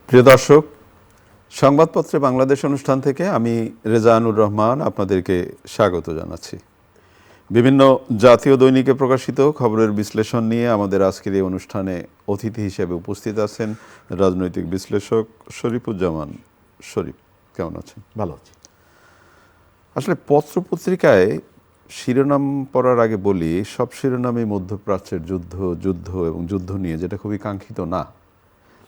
প্রিয় দর্শক, সংবাদপত্রে বাংলাদেশ অনুষ্ঠান থেকে আমি রেজানুর রহমান আপনাদেরকে স্বাগত জানাচ্ছি। বিভিন্ন জাতীয় দৈনিকে প্রকাশিত খবরের বিশ্লেষণ নিয়ে আমাদের আজকের এই অনুষ্ঠানে অতিথি হিসেবে উপস্থিত আছেন রাজনৈতিক বিশ্লেষক শরীফুজ্জামান শরীফ। কেমন আছেন? ভালো আছি। আসলে পত্রপত্রিকায় শিরোনাম পড়ার আগে বলি, সব শিরোনামই মধ্যপ্রাচ্যের যুদ্ধ যুদ্ধ এবং যুদ্ধ নিয়ে, যেটা খুবই কাঙ্ক্ষিত না।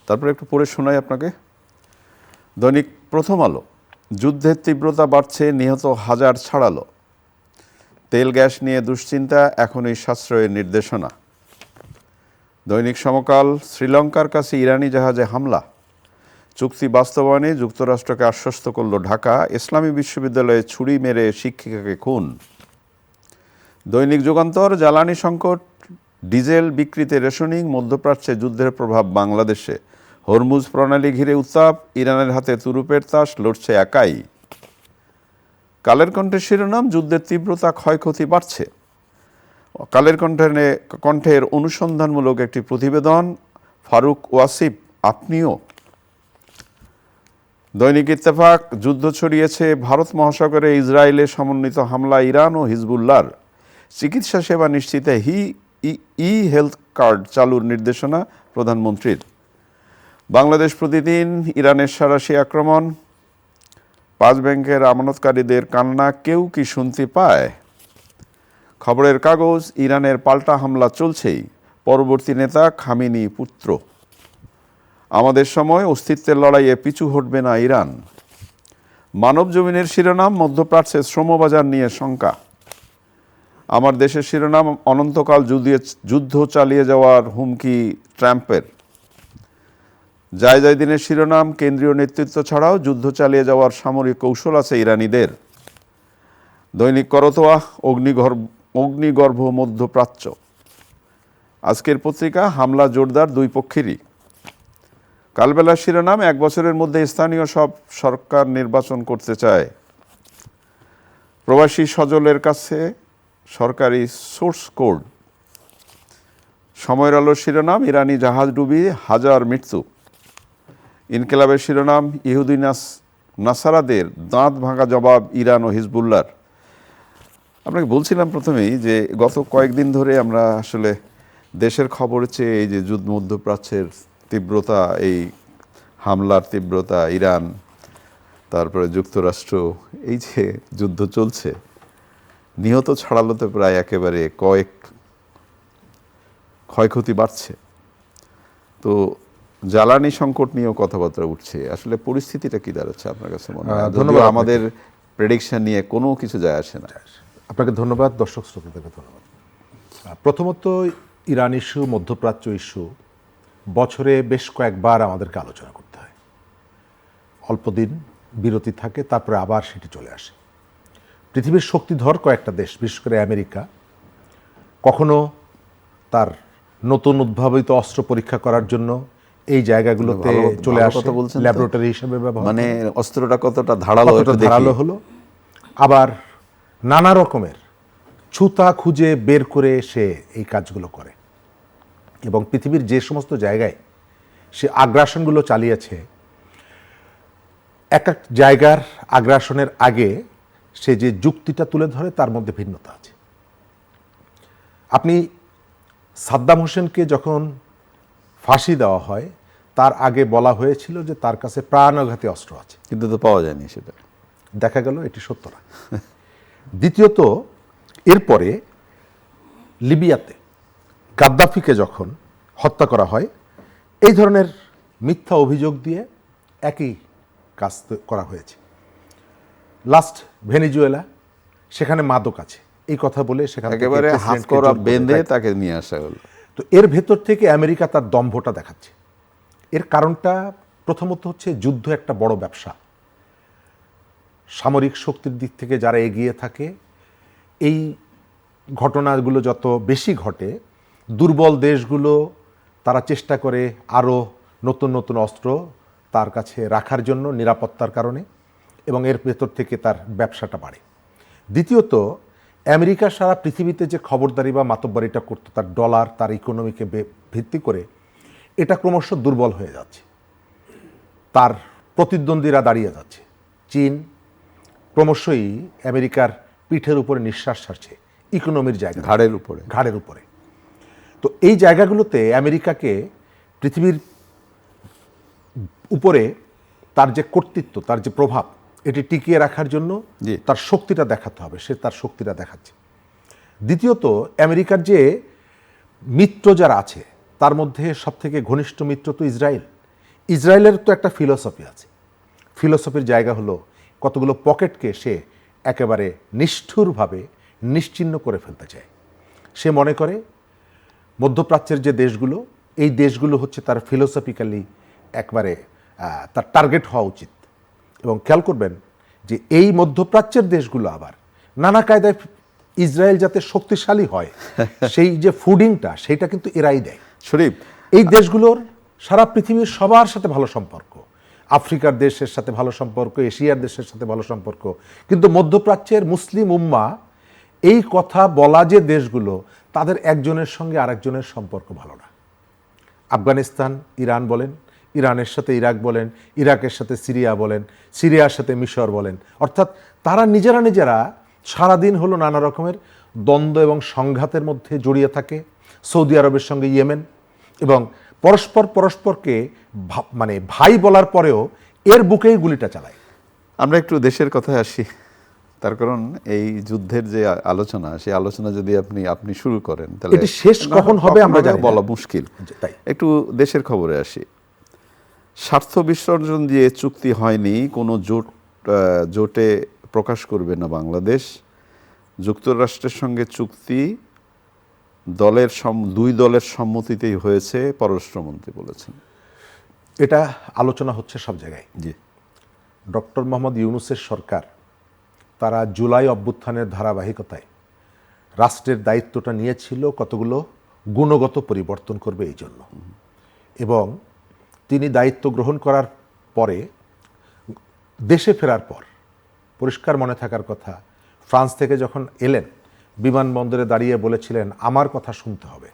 তারপরে একটু পড়ে শোনাই আপনাকে। দৈনিক প্রথম আলো, যুদ্ধের তীব্রতা বাড়ছে, নিহত হাজার ছাড়ালো। তেল গ্যাস নিয়ে দুশ্চিন্তা, এখনই সাশ্রয়ের নির্দেশনা। দৈনিক সমকাল, শ্রীলঙ্কার কাছে ইরানি জাহাজে হামলা, চুক্তি বাস্তবায়নে যুক্তরাষ্ট্রকে আশ্বস্ত করল ঢাকা। ইসলামী বিশ্ববিদ্যালয়ে ছুরি মেরে শিক্ষিকাকে খুন। দৈনিক যুগান্তর, জ্বালানি সংকট, ডিজেল বিক্রিতে রেশনিং, মধ্যপ্রাচ্যে যুদ্ধের প্রভাব বাংলাদেশে। হরমুজ প্রণালী ঘিরে উত্তাপ, ইরানের হাতে তুরুপের তাস, লড়ছে একাই। কালের কণ্ঠের শিরোনাম, যুদ্ধের তীব্রতা, ক্ষয়ক্ষতি বাড়ছে। কালের কণ্ঠের অনুসন্ধানমূলক একটি প্রতিবেদন, ফারুক ওয়াসিফ আপনিও। দৈনিক ইত্তেফাক, যুদ্ধ ছড়িয়েছে ভারত মহাসাগরে, ইসরায়েলে সমন্বিত হামলা ইরান ও হিজবুল্লাহর। চিকিৎসা সেবা নিশ্চিতে ই হেলথ কার্ড চালুর নির্দেশনা প্রধানমন্ত্রীর। বাংলাদেশ প্রতিদিন, ইরানের সাঁড়াশি আক্রমণ, 5 ব্যাংকের আমানতকারীদের কান্না, কেউ কি শুনতে পায়? খবরের কাগজ, ইরানের পাল্টা হামলা চলছেই, পরবর্তী নেতা খামেনি পুত্র। আমাদের সময়, অস্তিত্বের লড়াইয়ে পিছু হটবে না ইরান। মানব জমিনের শিরোনাম, মধ্যপ্রাচ্যের শ্রমবাজার নিয়ে শঙ্কা। আমার দেশের শিরোনাম, অনন্তকাল যুদ্ধ চালিয়ে যাওয়ার হুমকি ট্রাম্পের। জায়দিনের শিরোনাম, কেন্দ্রীয় নেতৃত্ব ছাড়াও যুদ্ধ চালিয়ে যাওয়ার সামরিক কৌশল আছে ইরানিদের। দৈনিক করতোয়া, অগ্নিগর্ভ মধ্যপ্রাচ্য। আজকের পত্রিকা, হামলা জোরদার দুই পক্ষেরই। কালবেলার শিরোনাম, 1 বছরের মধ্যে স্থানীয় সব সরকার নির্বাচন করতে চায়। প্রবাসী সজলের কাছে সরকারি সোর্স কোড। সময়ের আলোর শিরোনাম, ইরানি জাহাজ ডুবি, হাজার মৃত্যু। ইনকিলাবের শিরোনাম, ইহুদি নাসারাদের দাঁত ভাঙা জবাব ইরান ও হিজবুল্লাহর। আপনাকে বলছিলাম প্রথমেই যে গত কয়েকদিন ধরে আমরা আসলে দেশের খবর চেয়ে এই যে যুদ্ধ, মধ্যপ্রাচ্যের তীব্রতা, এই হামলার তীব্রতা, ইরান, তারপরে যুক্তরাষ্ট্র, এই যে যুদ্ধ চলছে, নিহত ছাড়ালো তো প্রায় একেবারে ক্ষয়ক্ষতি বাড়ছে। তো জ্বালানি সংকট নিয়েও কথাবার্তা উঠছে। আসলে পরিস্থিতিটা কি দাঁড়াচ্ছে আপনার কাছে মনে হয়? ধন্যবাদ। আমাদের প্রেডিকশন নিয়ে কোনো কিছু যায় আসে না। আপনাকে ধন্যবাদ, দর্শক শ্রোতাদেরকে ধন্যবাদ। প্রথমত, ইরান ইস্যু, মধ্যপ্রাচ্য ইস্যু বছরে বেশ কয়েকবার আমাদেরকে আলোচনা করতে হয়। অল্প দিন বিরতি থাকে, তারপরে আবার সেটি চলে আসে। পৃথিবীর শক্তিধর কয়েকটা দেশ, বিশেষ করে আমেরিকা, কখনো তার নতুন উদ্ভাবিত অস্ত্র পরীক্ষা করার জন্য এই জায়গাগুলোতে চলে আসে, ল্যাবরেটরি হিসেবে ব্যবহার, মানে অস্ত্রটা কতটা ধারালো হলো। আবার নানা রকমের ছুতা খুঁজে বের করে সে এই কাজগুলো করে। এবং পৃথিবীর যে সমস্ত জায়গায় সে আগ্রাসনগুলো চালিয়েছে, এক এক জায়গার আগ্রাসনের আগে সে যে যুক্তিটা তুলে ধরে, তার মধ্যে ভিন্নতা আছে। আপনি সাদ্দাম হোসেনকে যখন ফাঁসি দেওয়া হয়, তার আগে বলা হয়েছিল যে তার কাছে প্রাণঘাতী অস্ত্র আছে, কিন্তু তো পাওয়া যায়নি। সেটা দেখা গেল এটি সত্য না। দ্বিতীয়ত, এরপরে লিবিয়াতে গাদ্দাফিকে যখন হত্যা করা হয়, এই ধরনের মিথ্যা অভিযোগ দিয়ে একই কাজ করা হয়েছে। লাস্ট ভেনেজুয়েলা, সেখানে মাদক আছে এই কথা বলে সেখানে একেবারে হাত করা বেঁধে তাকে নিয়ে আসা হলো। তো এর ভেতর থেকে আমেরিকা তার দম্ভটা দেখাচ্ছে। এর কারণটা প্রথমত হচ্ছে, যুদ্ধ একটা বড় ব্যবসা। সামরিক শক্তির দিক থেকে যারা এগিয়ে থাকে, এই ঘটনাগুলো যত বেশি ঘটে, দুর্বল দেশগুলো তারা চেষ্টা করে আরও নতুন নতুন অস্ত্র তার কাছে রাখার জন্য, নিরাপত্তার কারণে, এবং এর ভেতর থেকে তার ব্যবসাটা বাড়ে। দ্বিতীয়ত, আমেরিকা সারা পৃথিবীতে যে খবরদারি বা মাতব্বরিটা করতো, তার ডলার, তার ইকোনমিকে ভিত্তি করে, এটা ক্রমশ দুর্বল হয়ে যাচ্ছে। তার প্রতিদ্বন্দ্বীরা দাঁড়িয়ে যাচ্ছে। চীন ক্রমশই আমেরিকার পিঠের উপরে নিঃশ্বাস ছাড়ছে, ইকোনমির জায়গা, ঘাড়ের উপরে। তো এই জায়গাগুলোতে আমেরিকাকে পৃথিবীর উপরে তার যে কর্তৃত্ব, তার যে প্রভাব, এটি টিকিয়ে রাখার জন্য তার শক্তিটা দেখাতে হবে। সে তার শক্তিটা দেখাচ্ছে। দ্বিতীয়ত, আমেরিকার যে মিত্র যারা আছে তার মধ্যে সবথেকে ঘনিষ্ঠ মিত্র তো ইসরায়েল। ইসরায়েলের তো একটা ফিলসফি আছে। ফিলসফির জায়গা হলো কতগুলো পকেটকে সে একেবারে নিষ্ঠুরভাবে নিশ্চিহ্ন করে ফেলতে চায়। সে মনে করে মধ্যপ্রাচ্যের যে দেশগুলো, এই দেশগুলো হচ্ছে তার ফিলোসফিক্যালি একবারে তার টার্গেট হওয়া উচিত। এবং খেয়াল করবেন যে এই মধ্যপ্রাচ্যের দেশগুলো আবার নানা কায়দায় ইসরায়েল যাতে শক্তিশালী হয় সেই যে ফুডিংটা, সেইটা কিন্তু এরাই দেয়। শরীফ, এই দেশগুলোর সারা পৃথিবীর সবার সাথে ভালো সম্পর্ক, আফ্রিকার দেশের সাথে ভালো সম্পর্ক, এশিয়ার দেশের সাথে ভালো সম্পর্ক, কিন্তু মধ্যপ্রাচ্যের মুসলিম উম্মা এই কথা বলা যে দেশগুলো, তাদের একজনের সঙ্গে আরেকজনের সম্পর্ক ভালো না। আফগানিস্তান, ইরান বলেন, ইরানের সাথে ইরাক বলেন, ইরাকের সাথে সিরিয়া বলেন, সিরিয়ার সাথে মিশর বলেন, অর্থাৎ তারা নিজেরা সারাদিন হলো নানা রকমের দ্বন্দ্ব এবং সংঘাতের মধ্যে জড়িয়ে থাকে। সৌদি আরবের সঙ্গে ইয়েমেন, এবং পরস্পরকে মানে ভাই বলার পরেও এর বুকেই গুলিটা চালায়। আমরা একটু দেশের কথায় আসি। তার কারণ এই যুদ্ধের যে আলোচনা, সেই আলোচনা যদি আপনি শুরু করেন তাহলে এটি শেষ কখন হবে আমরা জানি না, বলা মুশকিল। তাই একটু দেশের খবরে আসি। স্বার্থ বিসর্জন দিয়ে চুক্তি হয়নি, কোনো জোটে প্রকাশ করবে না বাংলাদেশ। যুক্তরাষ্ট্রের সঙ্গে চুক্তি দুই দলের সম্মতিতেই হয়েছে, পররাষ্ট্রমন্ত্রী বলেছেন। এটা আলোচনা হচ্ছে সব জায়গায়। জি, ডক্টর মোহাম্মদ ইউনূসের সরকার, তারা জুলাই অভ্যুত্থানের ধারাবাহিকতায় রাষ্ট্রের দায়িত্বটা নিয়েছিল কতগুলো গুণগত পরিবর্তন করবে এই জন্য। এবং তিনি দায়িত্ব গ্রহণ করার পরে, দেশে ফেরার পর পরিষ্কার মনে থাকার কথা, ফ্রান্স থেকে যখন এলেন বিমানবন্দরে দাঁড়িয়ে বলেছিলেন আমার কথা শুনতে হবে।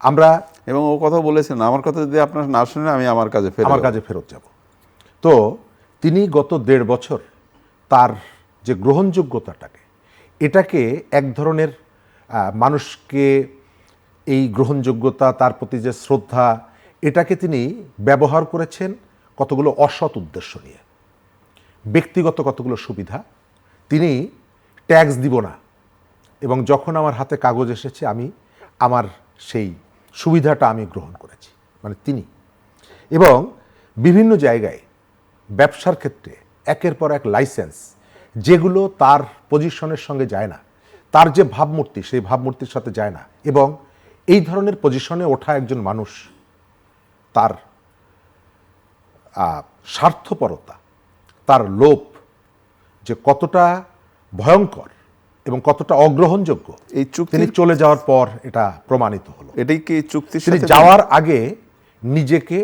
আমরা এবং ও কথা বলেছেন, আমার কথা যদি আপনার না শুনে আমি আমার কাজে ফেরত যাব। তো তিনি গত 1.5 বছর তার যে গ্রহণযোগ্যতাটাকে, এটাকে এক ধরনের মানুষকে এই গ্রহণযোগ্যতা, তার প্রতি যে শ্রদ্ধা, এটাকে তিনি ব্যবহার করেছেন কতগুলো অসৎ উদ্দেশ্য নিয়ে। ব্যক্তিগত কতগুলো সুবিধা, তিনি ট্যাক্স দিব না, এবং যখন আমার হাতে কাগজ এসেছে আমি আমার সেই সুবিধাটা আমি গ্রহণ করেছি, মানে তিনি। এবং বিভিন্ন জায়গায় ব্যবসার ক্ষেত্রে একের পর এক লাইসেন্স, যেগুলো তার পজিশনের সঙ্গে যায় না, তার যে ভাবমূর্তি, সেই ভাবমূর্তির সাথে যায় না। এবং এই ধরনের পজিশনে ওঠা একজন মানুষ, তার স্বার্থপরতা, তার লোভ যে কতটা ভয়ঙ্কর এবং কতটা অগ্রহণযোগ্য, এই চুক্তি তিনি চলে যাওয়ার পর এটা প্রমাণিত হলো। এটাই কি চুক্তির তিনি সাথে যাওয়ার আগে নিজেকে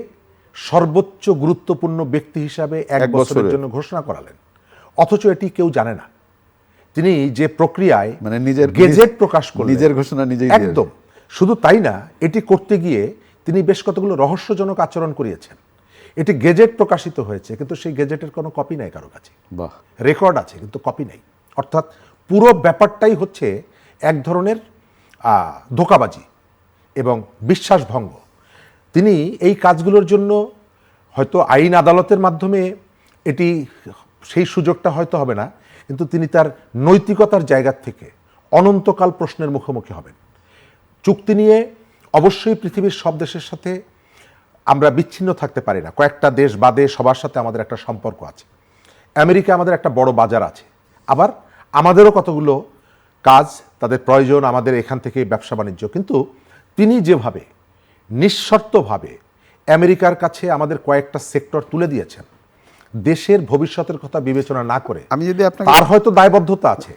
সর্বোচ্চ গুরুত্বপূর্ণ ব্যক্তি হিসাবে 1 বছরের জন্য ঘোষণা করালেন, অথচ এটি কেউ জানে না। তিনি যে প্রক্রিয়ায় মানে নিজের গেজেট প্রকাশ করলেন, নিজের ঘোষণা নিজেই একদম। শুধু তাই না, এটি করতে গিয়ে তিনি বেশ কতগুলো রহস্যজনক আচরণ করিয়েছেন। এটি গেজেট প্রকাশিত হয়েছে, কিন্তু সেই গেজেটের কোনো কপি নাই কারো কাছে। বাহ, রেকর্ড আছে কিন্তু কপি নাই। অর্থাৎ পুরো ব্যাপারটাই হচ্ছে এক ধরনের ধোঁকাবাজি এবং বিশ্বাসভঙ্গ। তিনি এই কাজগুলোর জন্য হয়তো আইন আদালতের মাধ্যমে এটি, সেই সুযোগটা হয়তো হবে না, কিন্তু তিনি তার নৈতিকতার জায়গা থেকে অনন্তকাল প্রশ্নের মুখোমুখি হবেন। চুক্তি নিয়ে অবশ্যই পৃথিবীর সব দেশের সাথে আমরা বিচ্ছিন্ন থাকতে পারি না, কয়েকটা দেশ বাদে সবার সাথে আমাদের একটা সম্পর্ক আছে। আমেরিকা আমাদের একটা বড় বাজার আছে, আবার আমাদেরও কতগুলো কাজ তাদের প্রয়োজন, আমাদের এখান থেকে ব্যবসা বাণিজ্য। কিন্তু তিনি যেভাবে নিঃশর্তভাবে আমেরিকার কাছে আমাদের কয়েকটা সেক্টর তুলে দিয়েছেন, দেশের ভবিষ্যতের কথা বিবেচনা না করে, আমি যদি আপনাকে, তার হয়তো দায়বদ্ধতা আছে,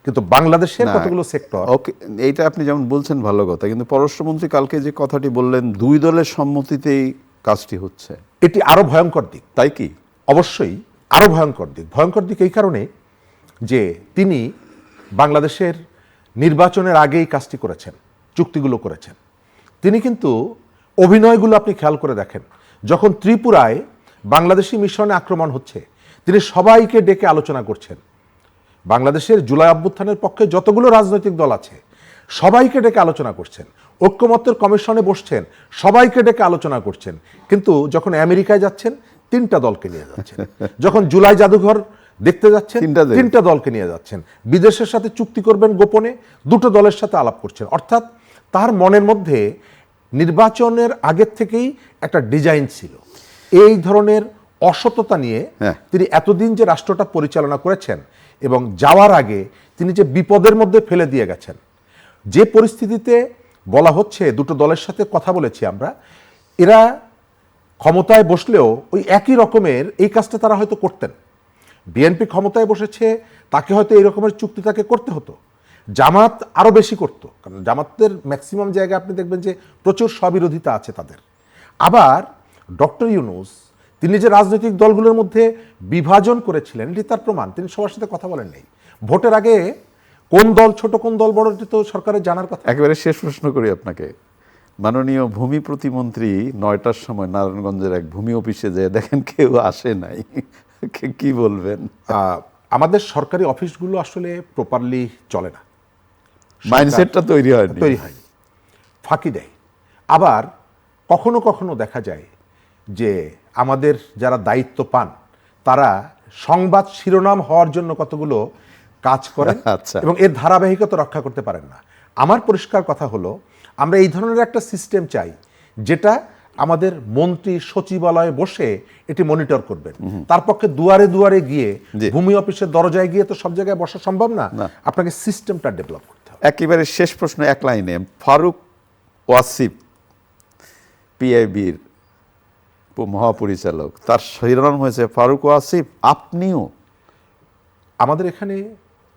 কিন্তু বাংলাদেশের কতগুলো সেক্টর। ওকে, এইটা আপনি যেমন বলছেন ভালো কথা, কিন্তু পররাষ্ট্রমন্ত্রী কালকে যে কথাটি বললেন, 2 দলের সম্মতিতেই কাজটি হচ্ছে, এটি আরো ভয়ঙ্কর দিক। তাই কি? অবশ্যই আরো ভয়ঙ্কর দিক। ভয়ঙ্কর দিক এই কারণে যে তিনি বাংলাদেশের নির্বাচনের আগেই কাজটি করেছেন, চুক্তিগুলো করেছেন। তিনি কিন্তু অভিনয়গুলো আপনি খেয়াল করে দেখেন, যখন ত্রিপুরায় বাংলাদেশি মিশনে আক্রমণ হচ্ছে, তিনি সবাইকে ডেকে আলোচনা করছেন। বাংলাদেশের জুলাই অভ্যুত্থানের পক্ষে যতগুলো রাজনৈতিক দল আছে সবাইকে ডেকে আলোচনা করছেন, ঐক্যমত্যের কমিশনে বসছেন, সবাইকে ডেকে আলোচনা করছেন। কিন্তু যখন আমেরিকায় যাচ্ছেন 3টা দলকে নিয়ে যাচ্ছেন, যখন জুলাই জাদুঘর দেখতে যাচ্ছেন 3টা দলকে নিয়ে যাচ্ছেন, বিদেশের সাথে চুক্তি করবেন গোপনে 2টো দলের সাথে আলাপ করছেন। অর্থাৎ তার মনের মধ্যে নির্বাচনের আগের থেকেই একটা ডিজাইন ছিল। এই ধরনের অসততা নিয়ে তিনি এতদিন যে রাষ্ট্রটা পরিচালনা করেছেন এবং যাওয়ার আগে তিনি যে বিপদের মধ্যে ফেলে দিয়ে গেছেন, যে পরিস্থিতিতে বলা হচ্ছে 2টো দলের সাথে কথা বলেছি আমরা, এরা ক্ষমতায় বসলেও ওই একই রকমের এই কাজটা তারা হয়তো করতেন। বিএনপি ক্ষমতায় বসেছে, তাকে হয়তো এই রকমের চুক্তি তাকে করতে হতো। জামাত আরও বেশি করত, কারণ জামাতের ম্যাক্সিমাম জায়গায় আপনি দেখবেন যে প্রচুর স্ববিরোধিতা আছে তাদের। আবার ডক্টর ইউনূস তিনি যে রাজনৈতিক দলগুলোর মধ্যে বিভাজন করেছিলেন এটি তার প্রমাণ। তিনি সবার সাথে কথা বলেন নাই। ভোটের আগে কোন দল ছোট কোন দল বড় এটি তো সরকারের জানার কথা। একেবারে শেষ প্রশ্ন করি আপনাকে, মাননীয় ভূমি প্রতিমন্ত্রী 9টার সময় নারায়ণগঞ্জের এক ভূমি অফিসে যেয়ে দেখেন কেউ আসে নাই, কি বলবেন? আমাদের সরকারি অফিসগুলো আসলে প্রপারলি চলে না, মাইন্ডসেটটা তৈরি হয়নি, ফাঁকি দেয়। আবার কখনো কখনো দেখা যায় যে আমাদের যারা দায়িত্ব পান তারা সংবাদ শিরোনাম হওয়ার জন্য কতগুলো কাজ করেন এবং এর ধারাবাহিকতা রক্ষা করতে পারেন না। আমার পরিষ্কার কথা হলো, আমরা এই ধরনের একটা সিস্টেম চাই যেটা আমাদের মন্ত্রী সচিবালয়ে বসে এটি মনিটর করবেন। তার পক্ষে দুয়ারে দুয়ারে গিয়ে ভূমি অফিসের দরজায় গিয়ে তো সব জায়গায় বসা সম্ভব না। আপনাকে সিস্টেমটা ডেভেলপ করতে হবে। একেবারে শেষ প্রশ্ন এক লাইনে, ফারুক ওয়াসিফ পিআইবির মহাপরিচালক, তার শিরোনাম হয়েছে ফারুক ওয়াসিফ আপনিও। আমাদের এখানে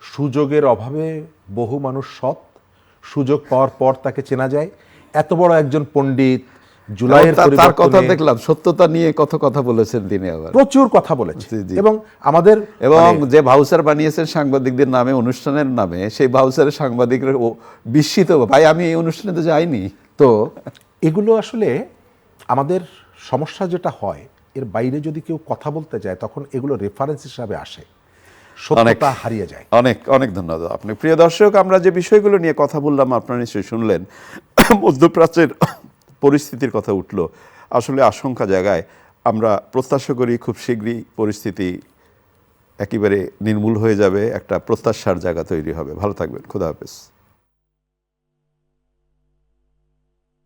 সুযোগের অভাবে বহু মানুষ সৎ, সুযোগ পাওয়ার পর তাকে চেনা যায়। এত বড় একজন পণ্ডিত, জুলাইয়ের তার কথা দেখলাম, সত্যতা নিয়ে কত কথা বলেছেন তিনি, আবার প্রচুর কথা বলেছেন। এবং আমাদের যে ভাউচার বানিয়েছেন সাংবাদিকদের নামে, অনুষ্ঠানের নামে, সেই ভাউচারে সাংবাদিকরা বিস্মিত, ভাই আমি এই অনুষ্ঠানে তো যাইনি। তো এগুলো আসলে আমাদের সমস্যা যেটা হয়, এর বাইরে যদি কেউ কথা বলতে যায় তখন এগুলো রেফারেন্স হিসাবে আসে, সত্যতা হারিয়ে যায়। অনেক অনেক ধন্যবাদ আপনি। প্রিয় দর্শক, আমরা যে বিষয়গুলো নিয়ে কথা বললাম আপনারা নিশ্চয়ই শুনলেন। মধ্যপ্রাচ্যের পরিস্থিতির কথা উঠলো, আসলে আশঙ্কা জায়গায়। আমরা প্রত্যাশা করি খুব শীঘ্রই পরিস্থিতি একেবারে নির্মূল হয়ে যাবে, একটা প্রত্যাশার জায়গা তৈরি হবে। ভালো থাকবেন, খোদা হাফেজ।